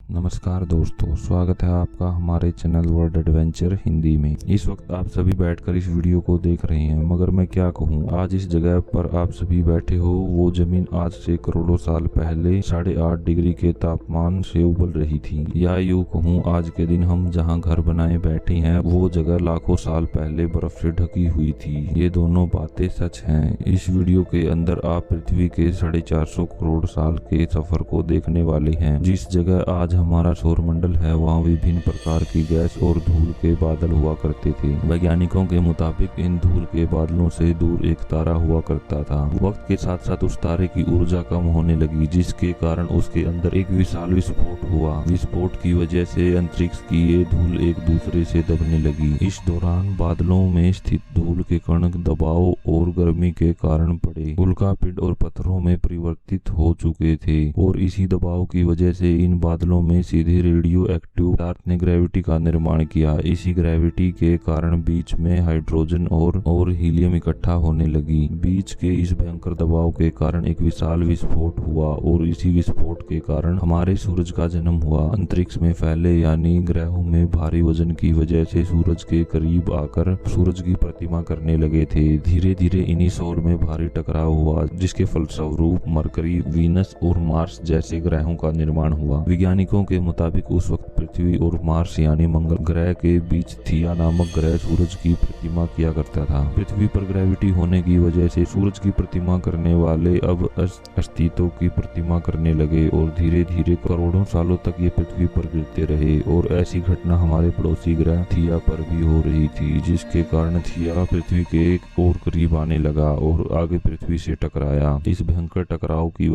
नमस्कार दोस्तों, स्वागत है आपका हमारे चैनल वर्ल्ड एडवेंचर हिंदी में। इस वक्त आप सभी बैठकर इस वीडियो को देख रहे हैं, मगर मैं क्या कहूँ, आज इस जगह पर आप सभी बैठे हो वो जमीन आज से करोड़ों साल पहले 8.5 डिग्री के तापमान से उबल रही थी। या यूँ कहूँ, आज के दिन हम जहाँ घर बनाए बैठे हैं वो जगह लाखों साल पहले बर्फ से ढकी हुई थी। ये दोनों बातें सच हैं। इस वीडियो के अंदर आप पृथ्वी के 450 करोड़ साल के सफर को देखने वाले हैं। जिस जगह आज हमारा सौरमंडल है वहाँ विभिन्न प्रकार की गैस और धूल के बादल हुआ करते थे। वैज्ञानिकों के मुताबिक इन धूल के बादलों से दूर एक तारा हुआ करता था। वक्त के साथ साथ उस तारे की ऊर्जा कम होने लगी, जिसके कारण उसके अंदर एक विशाल विस्फोट हुआ। विस्फोट की वजह से अंतरिक्ष की ये धूल एक दूसरे से दबने लगी। इस दौरान बादलों में स्थित धूल के कण दबाव और गर्मी के कारण पड़े उल्कापिंड और पत्थरों में परिवर्तित हो चुके थे, और इसी दबाव की वजह से इन बादलों में सीधे रेडियो एक्टिव पदार्थ ने ग्रेविटी का निर्माण किया। इसी ग्रेविटी के कारण बीच में हाइड्रोजन और हीलियम इकट्ठा होने लगी। बीच के इस भयंकर दबाव के कारण एक विशाल विस्फोट हुआ, और इसी विस्फोट के कारण हमारे सूरज का जन्म हुआ। अंतरिक्ष में फैले यानी ग्रहों में भारी वजन की वजह से सूरज के करीब आकर सूरज की प्रतिमा करने लगे थे। धीरे धीरे इन्हीं सौर में भारी टकराव हुआ, जिसके फलस्वरूप मरकरी, वीनस और मार्स जैसे ग्रहों का निर्माण हुआ। वैज्ञानिकों के मुताबिक उस वक्त पृथ्वी और मार्स यानी मंगल ग्रह के बीच थिया नामक ग्रह सूरज की प्रतिमा किया करता था। पृथ्वी पर ग्रेविटी होने की वजह से सूरज की प्रतिमा करने वाले अब अस्तित्व की प्रतिमा करने लगे, और धीरे धीरे करोड़ों सालों तक ये पृथ्वी पर गिरते रहे। और ऐसी घटना हमारे पड़ोसी ग्रह थिया पर भी हो रही थी, जिसके कारण थिया पृथ्वी के और करीब आने लगा और आगे पृथ्वी से टकराया। इस भयंकर टकराव की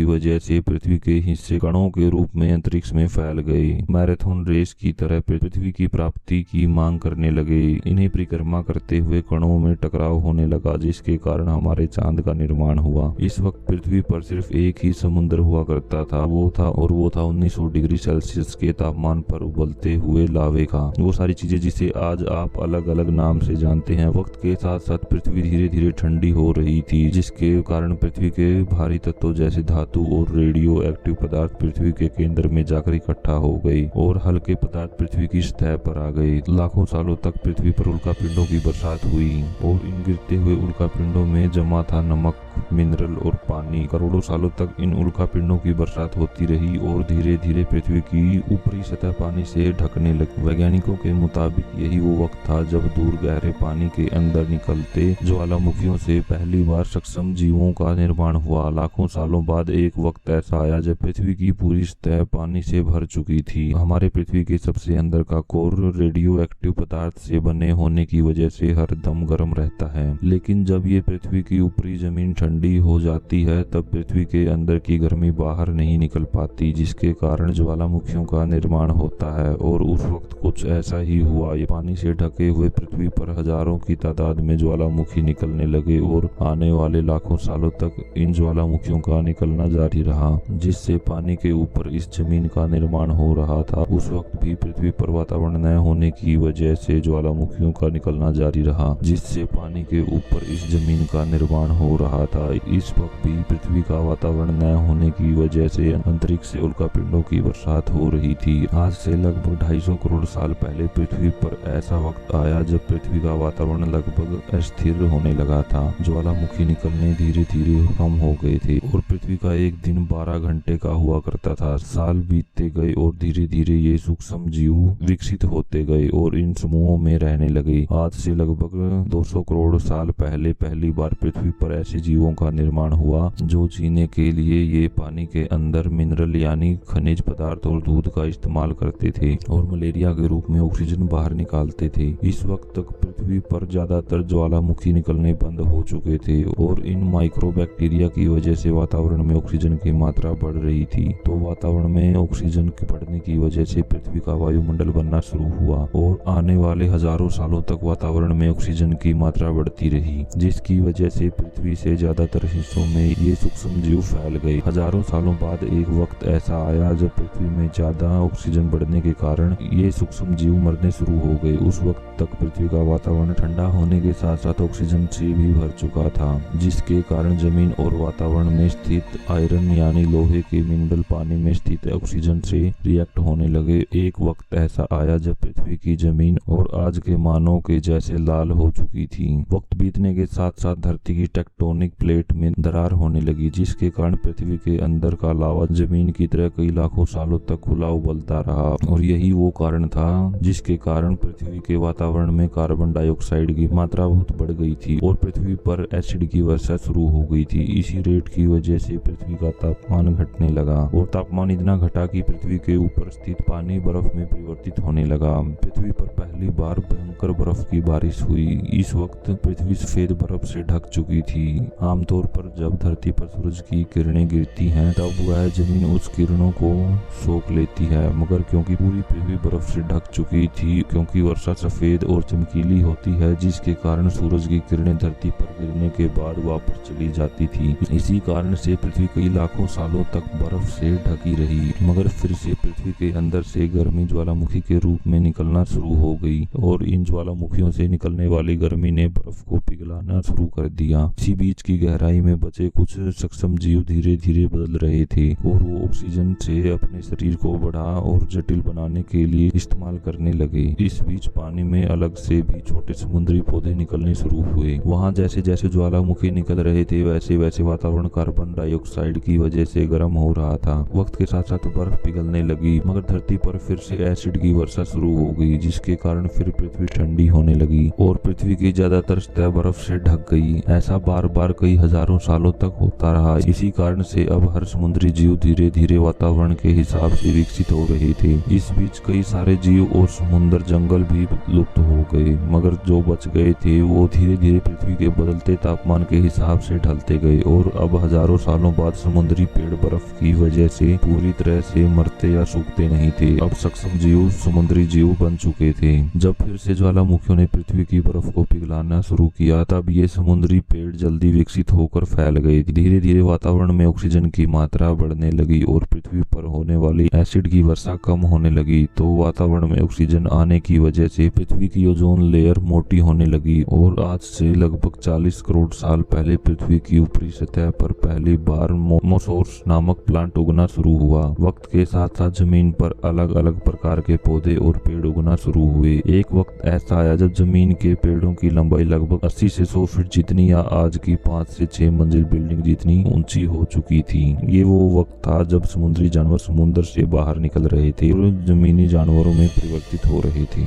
वजह से पृथ्वी के हिस्से कणों के रूप में अंतरिक्ष में फैल गए। मैराथन रेस की तरह पृथ्वी की प्राप्ति की मांग करने लगे। इन्हें परिक्रमा करते हुए कणों में टकराव होने लगा, जिसके कारण हमारे चांद का निर्माण हुआ। इस वक्त पृथ्वी पर सिर्फ एक ही समुद्र हुआ करता था, वो था 1900 डिग्री सेल्सियस के तापमान पर उबलते हुए लावे का। वो सारी चीजें जिसे आज आप अलग अलग नाम से जानते हैं। वक्त के साथ साथ पृथ्वी धीरे धीरे ठंडी हो रही थी, जिसके कारण पृथ्वी के भारी तत्वों जैसे धातु और रेडियो एक्टिव पदार्थ पृथ्वी के केंद्र में जाकर इकट्ठा हो गई, और हल्के पदार्थ पृथ्वी की सतह पर आ गए। लाखों सालों तक पृथ्वी पर उल्कापिंडों की बरसात हुई, और इन गिरते हुए उल्कापिंडों में जमा था नमक, मिनरल और पानी। करोड़ों सालों तक इन उल्कापिंडों की बरसात होती रही, और धीरे धीरे पृथ्वी की ऊपरी सतह पानी से ढकने लगी। वैज्ञानिकों के मुताबिक यही वो वक्त था जब दूर गहरे पानी के अंदर निकलते ज्वालामुखियों से पहली बार सक्षम जीवों का निर्माण हुआ। लाखों सालों बाद एक वक्त ऐसा आया जब पृथ्वी की पूरी सतह पानी से भर चुकी थी। हमारे पृथ्वी के सबसे अंदर का कोर रेडियो एक्टिव पदार्थ से बने होने की वजह से हर दम गर्म रहता है, लेकिन जब ये पृथ्वी की ऊपरी जमीन ठंडी हो जाती है तब पृथ्वी के अंदर की गर्मी बाहर नहीं निकल पाती, जिसके कारण ज्वालामुखियों का निर्माण होता है। और उस वक्त कुछ ऐसा ही हुआ। ये पानी से ढके हुए पृथ्वी पर हजारों की तादाद में ज्वालामुखी निकलने लगे, और आने वाले लाखों सालों तक इन ज्वालामुखियों का निकलना जारी रहा, जिससे पानी के ऊपर इस जमीन का निर्माण हो रहा था। उस वक्त भी पृथ्वी पर वातावरण न होने की वजह से ज्वालामुखियों का निकलना जारी रहा, जिससे पानी के ऊपर इस जमीन का निर्माण हो रहा था। इस वक्त भी पृथ्वी का वातावरण न होने की वजह से अंतरिक्ष से उल्कापिंडों की बरसात हो रही थी। आज से लगभग 250 करोड़ साल पहले पृथ्वी पर ऐसा वक्त आया जब पृथ्वी का वातावरण लगभग अस्थिर होने लगा था। ज्वालामुखी निकलने धीरे धीरे कम हो गए थे, और पृथ्वी का एक दिन 12 घंटे का हुआ करता था। साल बीतते गए और धीरे धीरे ये सूक्ष्म जीव विकसित होते गए और इन समूहों में रहने लगे। आज से लगभग 200 करोड़ साल पहले पहली बार पृथ्वी पर ऐसे जीवों का निर्माण हुआ जो जीने के लिए ये पानी के अंदर मिनरल यानी खनिज पदार्थ और दूध का इस्तेमाल करते थे, और मलेरिया के रूप में ऑक्सीजन बाहर निकालते थे। इस वक्त तक पृथ्वी पर ज्यादातर ज्वालामुखी निकलने बंद हो चुके थे, और इन माइक्रोबैक्टीरिया की वजह से वातावरण में ऑक्सीजन की मात्रा बढ़ रही थी। तो वातावरण में ऑक्सीजन के बढ़ने की वजह से पृथ्वी का वायुमंडल बनना शुरू हुआ, और आने वाले हजारों सालों तक वातावरण में ऑक्सीजन की मात्रा बढ़ती रही, जिसकी वजह से पृथ्वी से ज्यादातर हिस्सों में ये सूक्ष्म जीव फैल गए। हजारों सालों बाद एक वक्त ऐसा आया जब पृथ्वी में ज्यादा ऑक्सीजन बढ़ने के कारण ये सूक्ष्म जीव मरने शुरू हो गए। उस वक्त तक पृथ्वी का वातावरण ठंडा होने के साथ साथ ऑक्सीजन से भी भर चुका था, जिसके कारण जमीन और वातावरण में स्थित आयरन यानी लोहे के मिनरल पानी में स्थित ऑक्सीजन से रिएक्ट होने लगे। एक वक्त ऐसा आया जब पृथ्वी की जमीन और आज के मानव के जैसे लाल हो चुकी थी। वक्त बीतने के साथ साथ धरती की टेक्टोनिक प्लेट में दरार होने लगी, जिसके कारण पृथ्वी के अंदर का लावा जमीन की तरह कई लाखों सालों तक खुला उबलता रहा और यही वो कारण था जिसके कारण पृथ्वी के वातावरण में कार्बन डाइऑक्साइड की मात्रा बहुत बढ़ गई थी और पृथ्वी पर एसिड की वर्षा शुरू हो गई थी। इसी रेट की वजह से पृथ्वी का तापमान घटने लगा और तापमान इतना घटा कि पृथ्वी के ऊपर स्थित पानी बर्फ में परिवर्तित होने लगा। पृथ्वी पर पहली बार भयंकर बर्फ की बारिश हुई। इस वक्त पृथ्वी सफेद बर्फ से ढक चुकी थी। आमतौर पर जब धरती पर सूरज की किरणें गिरती हैं तब वह जमीन उस किरणों को सोख लेती है, मगर क्योंकि पूरी पृथ्वी बर्फ से ढक चुकी थी, क्योंकि वर्षा सफेद और चमकीली होती है जिसके कारण सूरज की किरणें धरती पर गिरने के बाद वापस चली जाती थी। इसी कारण से पृथ्वी कई लाखों सालों तक बर्फ से ढकी रही, मगर फिर से पृथ्वी के अंदर से गर्मी ज्वालामुखी के रूप में निकलना शुरू हो गई और इन ज्वालामुखियों से निकलने वाली गर्मी ने बर्फ को पिघलाना शुरू कर दिया। इसी बीच की गहराई में बचे कुछ सक्षम जीव धीरे धीरे बदल रहे थे और वो ऑक्सीजन से अपने शरीर को बड़ा और जटिल बनाने के लिए इस्तेमाल करने लगे। इस बीच पानी में अलग से भी छोटे समुद्री पौधे निकलने शुरू हुए। वहाँ जैसे जैसे ज्वालामुखी निकल रहे थे वैसे वैसे वातावरण कार्बन डाइऑक्साइड की वजह से गर्म हो रहा था। वक्त के साथ साथ बर्फ पिघलने लगी, मगर धरती पर फिर से एसिड की वर्षा शुरू हो गई, जिसके कारण फिर पृथ्वी ठंडी होने लगी और पृथ्वी की ज्यादातर सतह बर्फ से ढक गई। ऐसा बार बार कई हजारों सालों तक होता रहा। इसी कारण से अब हर समुद्री जीव धीरे धीरे वातावरण के हिसाब से विकसित हो रहे थे। इस बीच कई सारे जीव और समुद्र जंगल भी लुप्त हो गए, मगर जो बच गए थे वो धीरे धीरे पृथ्वी के बदलते तापमान के हिसाब से ढलते गए और अब हजारों सालों बाद समुद्री पेड़ बर्फ की वजह से पूरी तरह से मरते या सूखते नहीं थे। अब सक्षम जीव समुद्री जीव बन चुके थे। जब फिर से ज्वालामुखियों ने पृथ्वी की बर्फ को पिघलाना शुरू किया तब ये समुद्री पेड़ जल्दी विकसित होकर फैल गए। धीरे धीरे वातावरण में ऑक्सीजन की मात्रा बढ़ने लगी और पृथ्वी पर होने वाली एसिड की वर्षा कम होने लगी, तो वातावरण में ऑक्सीजन आने की वजह से पृथ्वी की ओजोन लेयर मोटी होने लगी और आज से लगभग 40 करोड़ साल पहले पृथ्वी की ऊपरी सतह पर पहली बार मोसोर्स नामक प्लांट उगना शुरू हुआ। वक्त के साथ साथ जमीन पर अलग अलग प्रकार के पौधे और पेड़ उगना शुरू हुए। एक वक्त ऐसा आया जब जमीन के पेड़ों की लंबाई लगभग 80 से 100 फीट जितनी या आज की 5 से 6 मंजिल बिल्डिंग जितनी ऊंची हो चुकी थी। ये वो वक्त था जब समुद्री जानवर समुद्र से बाहर निकल रहे थे और जमीनी जानवरों में परिवर्तित हो रहे थे।